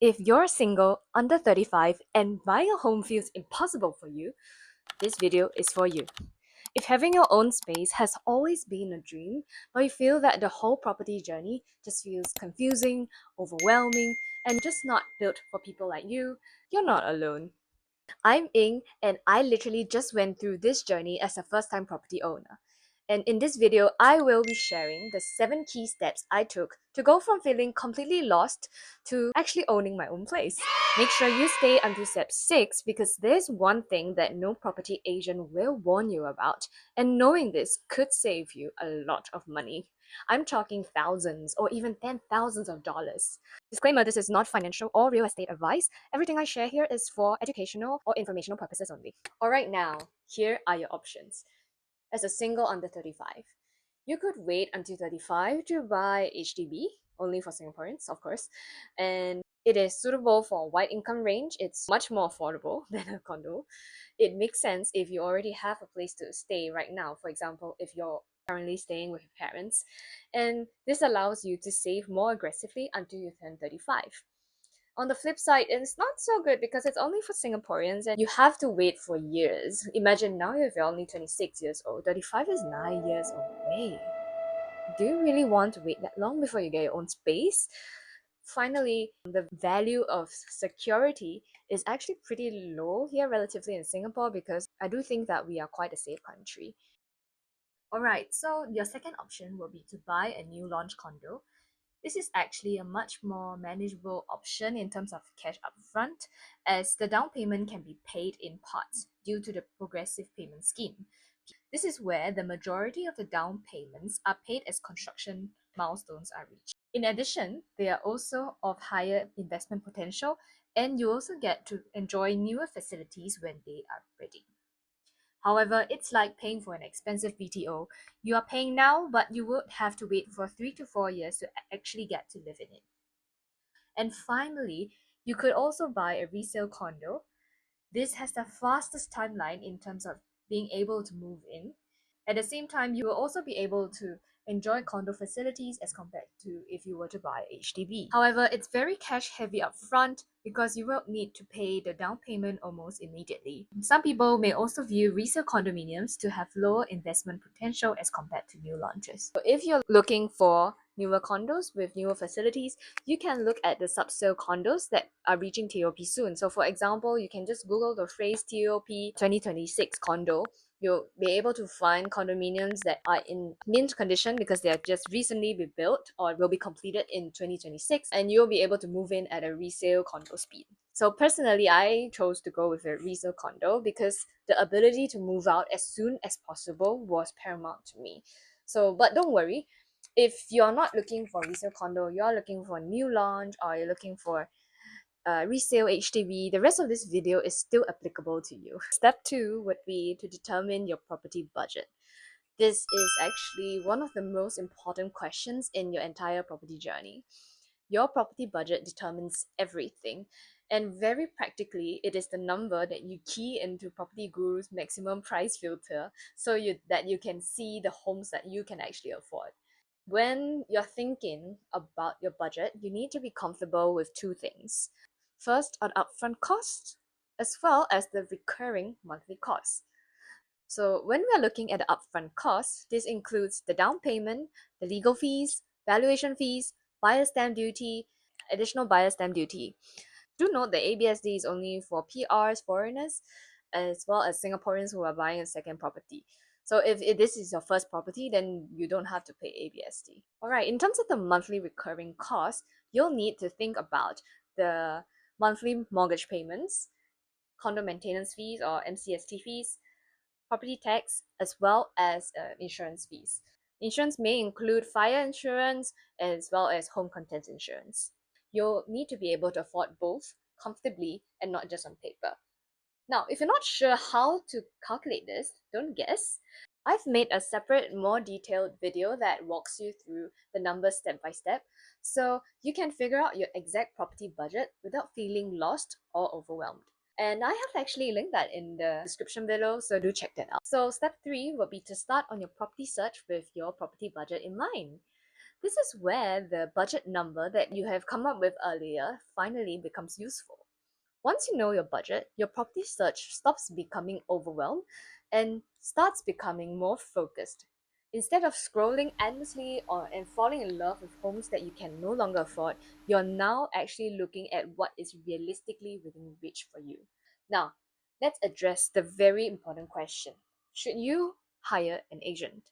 If you're single, under 35, and buying a home feels impossible for you, this video is for you. If having your own space has always been a dream, but you feel that the whole property journey just feels confusing, overwhelming, and just not built for people like you, you're not alone. I'm Ying, and I literally just went through this journey as a first time property owner. And in this video, I will be sharing the 7 key steps I took to go from feeling completely lost to actually owning my own place. Make sure you stay until step 6 because there's one thing that no property agent will warn you about, and knowing this could save you a lot of money. I'm talking thousands or even 10,000s of dollars. Disclaimer, this is not financial or real estate advice. Everything I share here is for educational or informational purposes only. Alright, now, here are your options. As a single under 35, you could wait until 35 to buy HDB, only for Singaporeans, of course, and it is suitable for a wide income range. It's much more affordable than a condo. It makes sense if you already have a place to stay right now. For example, if you're currently staying with your parents, and this allows you to save more aggressively until you turn 35. On the flip side, it's not so good because it's only for Singaporeans and you have to wait for years. Imagine now if you're only 26 years old, 35 is 9 years away. Do you really want to wait that long before you get your own space? Finally, the value of security is actually pretty low here relatively in Singapore because I do think that we are quite a safe country. Alright, so your second option will be to buy a new launch condo. This is actually a much more manageable option in terms of cash upfront, as the down payment can be paid in parts due to the progressive payment scheme. This is where the majority of the down payments are paid as construction milestones are reached. In addition, they are also of higher investment potential, and you also get to enjoy newer facilities when they are ready. However, it's like paying for an expensive BTO. You are paying now, but you would have to wait for 3 to 4 years to actually get to live in it. And finally, you could also buy a resale condo. This has the fastest timeline in terms of being able to move in. At the same time, you will also be able to enjoy condo facilities as compared to if you were to buy HDB. However, it's very cash heavy upfront because you will need to pay the down payment almost immediately. Some people may also view resale condominiums to have lower investment potential as compared to new launches. So if you're looking for newer condos with newer facilities, you can look at the subsale condos that are reaching TOP soon. So for example, you can just Google the phrase TOP 2026 condo. You'll be able to find condominiums that are in mint condition because they are just recently be built or will be completed in 2026, and you'll be able to move in at a resale condo speed. So personally, I chose to go with a resale condo because the ability to move out as soon as possible was paramount to me. So, but don't worry, if you're not looking for resale condo, you're looking for new launch or you're looking for resale HDB, the rest of this video is still applicable to you. Step 2 would be to determine your property budget. This is actually one of the most important questions in your entire property journey. Your property budget determines everything, and very practically, it is the number that you key into Property Guru's maximum price filter so that you can see the homes that you can actually afford. When you're thinking about your budget, you need to be comfortable with two things. First, an upfront cost, as well as the recurring monthly costs. So when we're looking at the upfront costs, this includes the down payment, the legal fees, valuation fees, buyer stamp duty, additional buyer stamp duty. Do note that ABSD is only for PRs, foreigners, as well as Singaporeans who are buying a second property. So if this is your first property, then you don't have to pay ABSD. Alright, in terms of the monthly recurring cost, you'll need to think about the monthly mortgage payments, condo maintenance fees or MCST fees, property tax, as well as insurance fees. Insurance may include fire insurance as well as home contents insurance. You'll need to be able to afford both comfortably and not just on paper. Now, if you're not sure how to calculate this, don't guess. I've made a separate, more detailed video that walks you through the numbers step by step, so you can figure out your exact property budget without feeling lost or overwhelmed. And I have actually linked that in the description below, so do check that out. So step 3 would be to start on your property search with your property budget in mind. This is where the budget number that you have come up with earlier finally becomes useful. Once you know your budget, your property search stops becoming overwhelmed and starts becoming more focused. Instead of scrolling endlessly and falling in love with homes that you can no longer afford, you're now actually looking at what is realistically within reach for you. Now, let's address the very important question. Should you hire an agent?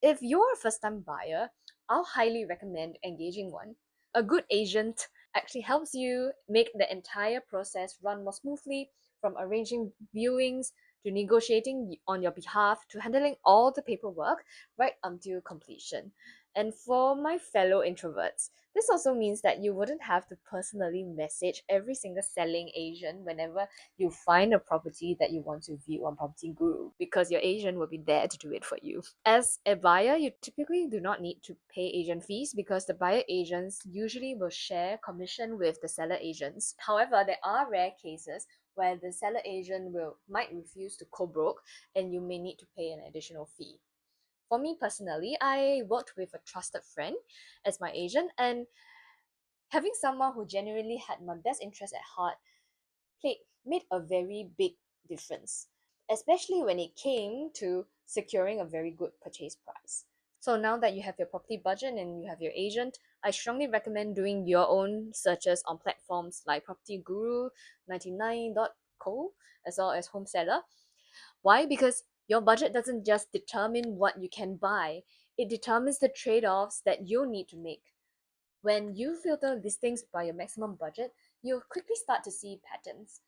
If you're a first time buyer, I'll highly recommend engaging one. A good agent actually helps you make the entire process run more smoothly, from arranging viewings to negotiating on your behalf to handling all the paperwork right until completion. And for my fellow introverts, this also means that you wouldn't have to personally message every single selling agent whenever you find a property that you want to view on Property Guru, because your agent will be there to do it for you. As a buyer, you typically do not need to pay agent fees because the buyer agents usually will share commission with the seller agents. However, there are rare cases where the seller agent might refuse to co-broke and you may need to pay an additional fee. For me personally, I worked with a trusted friend as my agent, and having someone who genuinely had my best interest at heart made a very big difference, especially when it came to securing a very good purchase price. So now that you have your property budget and you have your agent, I strongly recommend doing your own searches on platforms like Property Guru, 99.co, as well as Home Seller. Why? Because your budget doesn't just determine what you can buy, it determines the trade offs that you need to make. When you filter listings by your maximum budget, you'll quickly start to see patterns.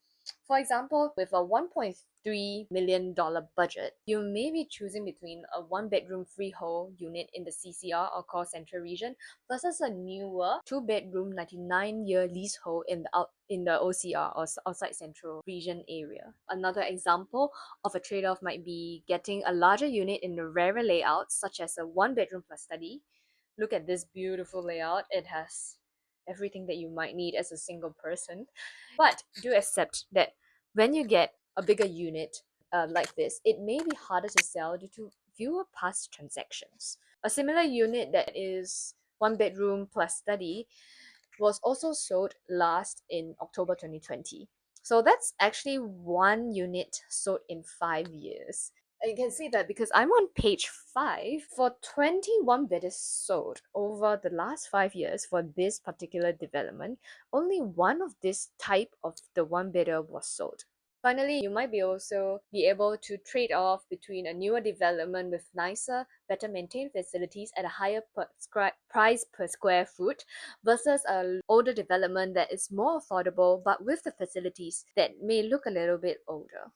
For example, with a $1.3 million budget, you may be choosing between a one-bedroom freehold unit in the CCR or core central region versus a newer two-bedroom 99-year leasehold in the OCR or outside central region area. Another example of a trade-off might be getting a larger unit in the rarer layouts, such as a one-bedroom plus study. Look at this beautiful layout. It has everything that you might need as a single person. But do accept that when you get a bigger unit like this, it may be harder to sell due to fewer past transactions. A similar unit that is one bedroom plus study was also sold last in October 2020. So that's actually one unit sold in 5 years. And you can see that because I'm on page 5, for 21 bidders sold over the last 5 years for this particular development, only one of this type of the one bidder was sold. Finally, you might be also be able to trade off between a newer development with nicer, better maintained facilities at a higher price per square foot versus an older development that is more affordable but with the facilities that may look a little bit older.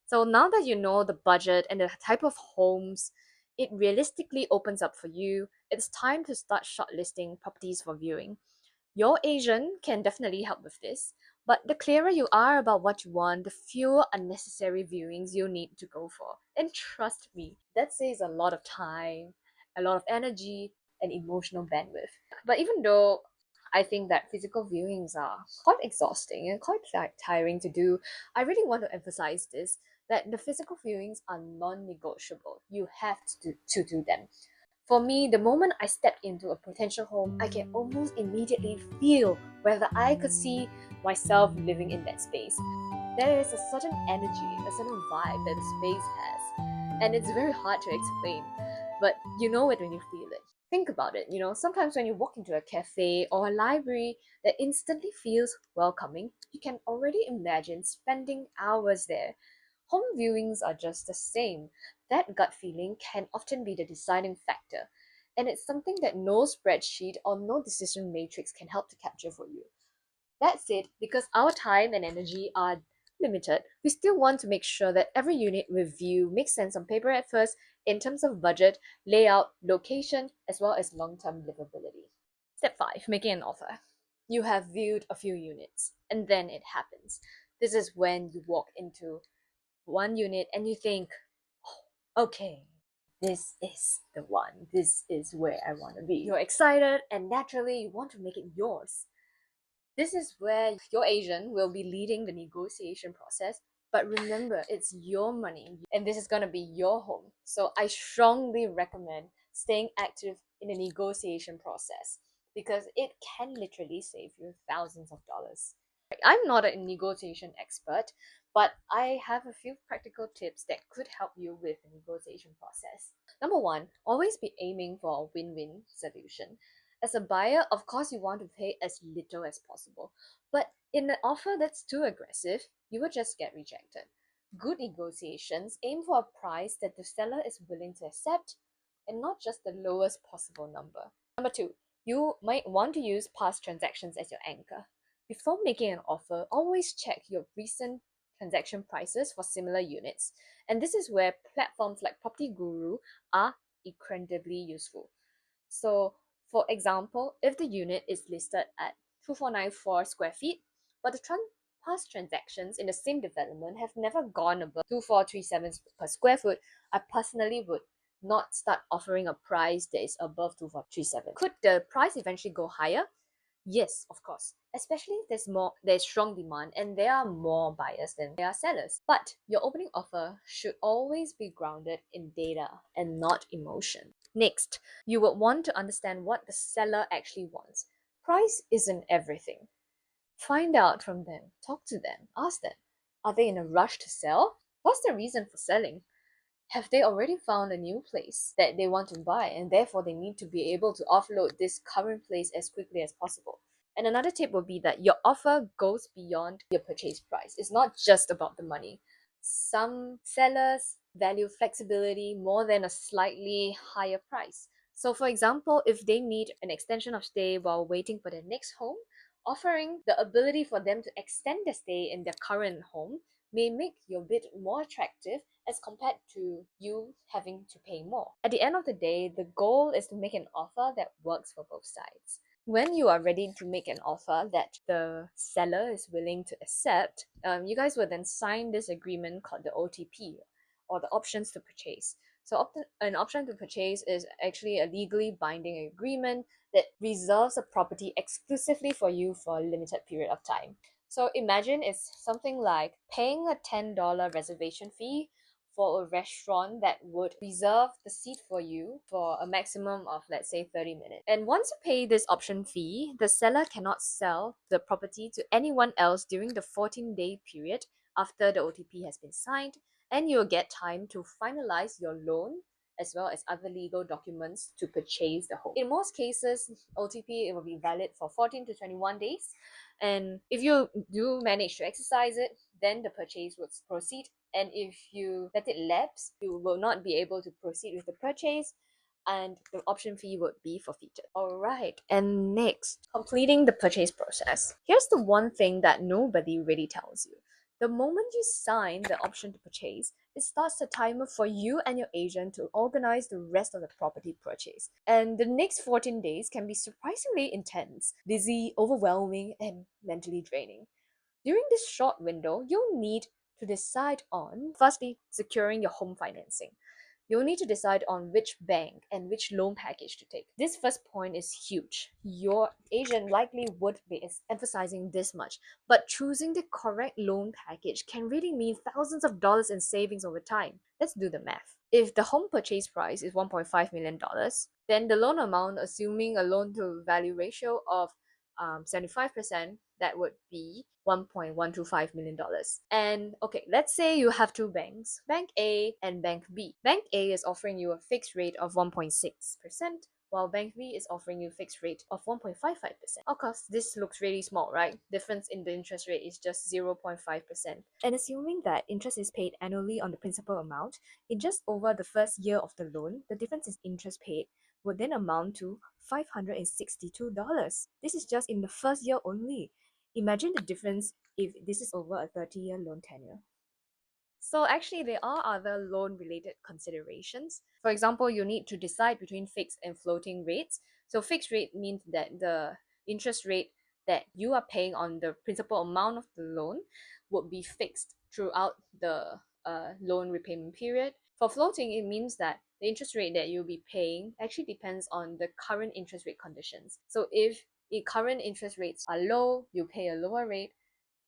So now that you know the budget and the type of homes it realistically opens up for you, it's time to start shortlisting properties for viewing. Your agent can definitely help with this, but the clearer you are about what you want, the fewer unnecessary viewings you need to go for. And trust me, that saves a lot of time, a lot of energy, and emotional bandwidth. But even though I think that physical viewings are quite exhausting and quite tiring to do, I really want to emphasize this, that the physical viewings are non-negotiable. You have to do them. For me, the moment I step into a potential home, I can almost immediately feel whether I could see myself living in that space. There is a certain energy, a certain vibe that the space has, and it's very hard to explain, but you know it when you feel it. Think about it, sometimes when you walk into a cafe or a library that instantly feels welcoming, you can already imagine spending hours there. Home viewings are just the same. That gut feeling can often be the deciding factor, and it's something that no spreadsheet or no decision matrix can help to capture for you. That said, because our time and energy are limited, we still want to make sure that every unit we view makes sense on paper at first in terms of budget, layout, location, as well as long-term livability. Step 5, making an offer. You have viewed a few units, and then it happens. This is when you walk into one unit and you think, oh, okay, this is the one. This is where I want to be. You're excited and naturally you want to make it yours. This is where your agent will be leading the negotiation process. But remember, it's your money and this is going to be your home. So I strongly recommend staying active in the negotiation process because it can literally save you thousands of dollars. I'm not a negotiation expert, but I have a few practical tips that could help you with the negotiation process. Number one, always be aiming for a win-win solution. As a buyer, of course, you want to pay as little as possible, but in an offer that's too aggressive, you will just get rejected. Good negotiations aim for a price that the seller is willing to accept and not just the lowest possible number. Number two, you might want to use past transactions as your anchor. Before making an offer, always check your recent transaction prices for similar units. And this is where platforms like Property Guru are incredibly useful. So, for example, if the unit is listed at 2494 square feet, but the past transactions in the same development have never gone above 2437 per square foot, I personally would not start offering a price that is above 2437. Could the price eventually go higher? Yes, of course. Especially if there's strong demand and there are more buyers than there are sellers. But your opening offer should always be grounded in data and not emotion. Next, you would want to understand what the seller actually wants. Price isn't everything. Find out from them, talk to them, ask them. Are they in a rush to sell? What's the reason for selling? Have they already found a new place that they want to buy and therefore they need to be able to offload this current place as quickly as possible? And another tip would be that your offer goes beyond your purchase price. It's not just about the money. Some sellers value flexibility more than a slightly higher price. So, for example, if they need an extension of stay while waiting for their next home, offering the ability for them to extend their stay in their current home may make your bid more attractive as compared to you having to pay more. At the end of the day, the goal is to make an offer that works for both sides. When you are ready to make an offer that the seller is willing to accept, you guys will then sign this agreement called the OTP, or the options to purchase. So an option to purchase is actually a legally binding agreement that reserves a property exclusively for you for a limited period of time. So imagine it's something like paying a $10 reservation fee for a restaurant that would reserve the seat for you for a maximum of, let's say, 30 minutes. And once you pay this option fee, the seller cannot sell the property to anyone else during the 14-day period after the OTP has been signed, and you'll get time to finalize your loan as well as other legal documents to purchase the home. In most cases, OTP, it will be valid for 14 to 21 days. And if you do manage to exercise it, then the purchase will proceed. And if you let it lapse, you will not be able to proceed with the purchase and the option fee would be forfeited. Alright, and next, completing the purchase process. Here's the one thing that nobody really tells you. The moment you sign the option to purchase, it starts the timer for you and your agent to organize the rest of the property purchase. And the next 14 days can be surprisingly intense, busy, overwhelming, and mentally draining. During this short window, you'll need to decide on, firstly, securing your home financing. You'll need to decide on which bank and which loan package to take. This first point is huge. Your agent likely would be emphasizing this much, but choosing the correct loan package can really mean thousands of dollars in savings over time. Let's do the math. If the home purchase price is $1.5 million, then the loan amount, assuming a loan to value ratio of 75%, that would be $1.125 million. And okay, let's say you have two banks, Bank A and Bank B. Bank A is offering you a fixed rate of 1.6%, while Bank B is offering you a fixed rate of 1.55%. Of course, this looks really small, right? Difference in the interest rate is just 0.5%. And assuming that interest is paid annually on the principal amount, in just over the first year of the loan, the difference in interest paid would then amount to $562. This is just in the first year only. Imagine the difference if this is over a 30-year loan tenure. So actually, there are other loan-related considerations. For example, you need to decide between fixed and floating rates. So fixed rate means that the interest rate that you are paying on the principal amount of the loan would be fixed throughout the loan repayment period. For floating, it means that the interest rate that you'll be paying actually depends on the current interest rate conditions. So if the current interest rates are low, you pay a lower rate.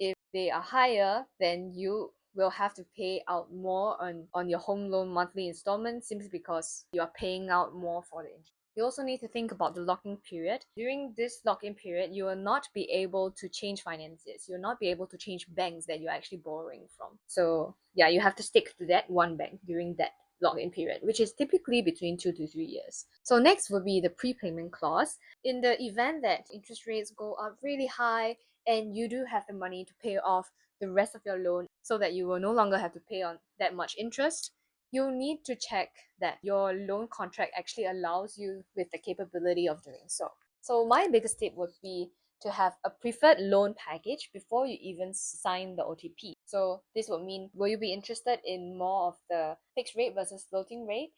If they are higher, then you will have to pay out more on your home loan monthly installment simply because you are paying out more for the interest. You also need to think about the lock-in period. During this lock-in period, you will not be able to change finances. You'll not be able to change banks that you're actually borrowing from. So yeah, you have to stick to that one bank during that lock-in period, which is typically between 2 to 3 years. So next would be the prepayment clause. In the event that interest rates go up really high and you do have the money to pay off the rest of your loan so that you will no longer have to pay on that much interest, you'll need to check that your loan contract actually allows you with the capability of doing so. So my biggest tip would be to have a preferred loan package before you even sign the OTP. So this would mean, will you be interested in more of the fixed rate versus floating rate?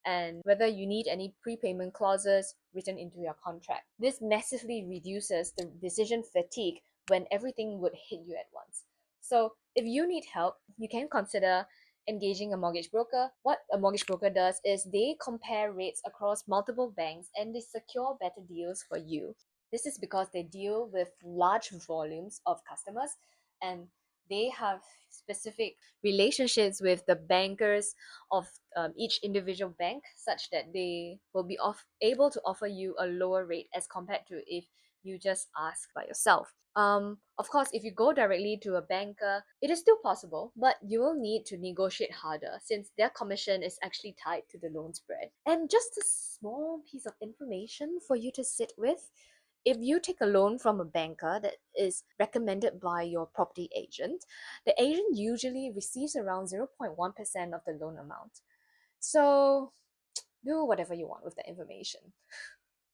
And whether you need any prepayment clauses written into your contract. This massively reduces the decision fatigue when everything would hit you at once. So if you need help, you can consider engaging a mortgage broker. What a mortgage broker does is they compare rates across multiple banks and they secure better deals for you. This is because they deal with large volumes of customers and they have specific relationships with the bankers of each individual bank such that they will be able to offer you a lower rate as compared to if you just ask by yourself. Of course, if you go directly to a banker, it is still possible, but you will need to negotiate harder since their commission is actually tied to the loan spread. And just a small piece of information for you to sit with. If you take a loan from a banker that is recommended by your property agent, the agent usually receives around 0.1% of the loan amount. So do whatever you want with the information.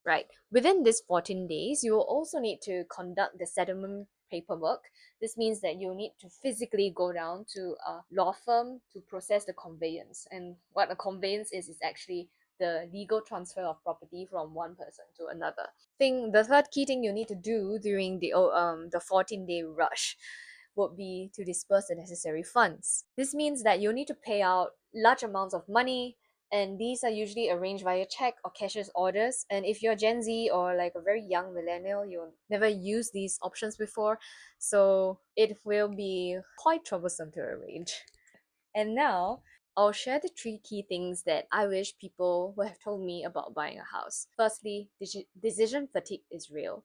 Right. Within this 14 days, you will also need to conduct the settlement paperwork. This means that you'll need to physically go down to a law firm to process the conveyance. And what a conveyance is actually the legal transfer of property from one person to another. The third key thing you need to do during the 14-day rush would be to disperse the necessary funds. This means that you need to pay out large amounts of money, and these are usually arranged via check or cashier's orders. And if you're Gen Z or like a very young millennial, you'll never use these options before, so it will be quite troublesome to arrange. And now I'll share the 3 key things that I wish people would have told me about buying a house. Firstly, decision fatigue is real.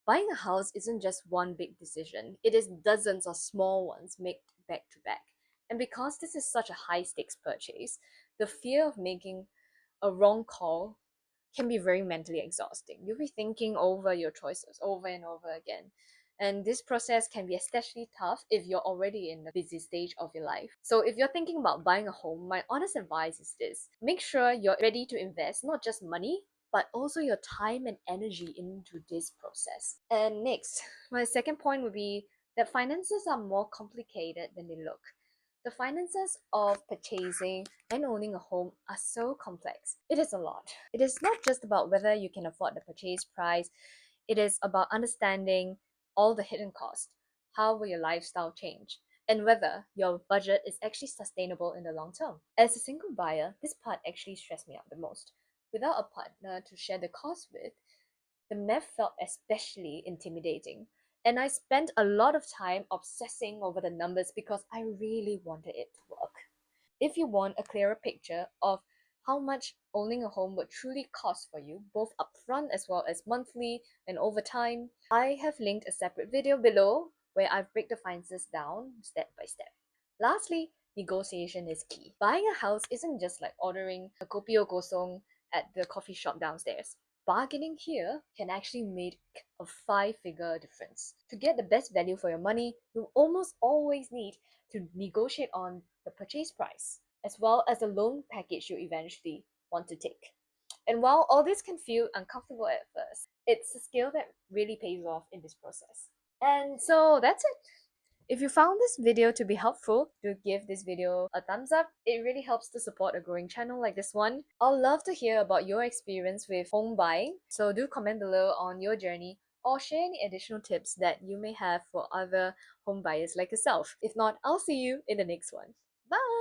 Buying a house isn't just one big decision, it is dozens of small ones made back to back. And because this is such a high stakes purchase, the fear of making a wrong call can be very mentally exhausting. You'll be thinking over your choices over and over again. And this process can be especially tough if you're already in the busy stage of your life. So if you're thinking about buying a home, my honest advice is this. Make sure you're ready to invest not just money, but also your time and energy into this process. And next, my second point would be that finances are more complicated than they look. The finances of purchasing and owning a home are so complex. It is a lot. It is not just about whether you can afford the purchase price, it is about understanding all the hidden costs. How will your lifestyle change? And whether your budget is actually sustainable in the long term. As a single buyer, this part actually stressed me out the most. Without a partner to share the cost with, the math felt especially intimidating. And I spent a lot of time obsessing over the numbers because I really wanted it to work. If you want a clearer picture of how much owning a home would truly cost for you, both upfront as well as monthly and over time, I have linked a separate video below where I break the finances down step by step. Lastly, negotiation is key. Buying a house isn't just like ordering a kopi o kosong at the coffee shop downstairs. Bargaining here can actually make a 5-figure difference. To get the best value for your money, you almost always need to negotiate on the purchase price, as well as the loan package you eventually want to take. And while all this can feel uncomfortable at first, it's a skill that really pays off in this process. And so that's it. If you found this video to be helpful, do give this video a thumbs up. It really helps to support a growing channel like this one. I'll love to hear about your experience with home buying, so do comment below on your journey or share any additional tips that you may have for other home buyers like yourself. If not, I'll see you in the next one. Bye!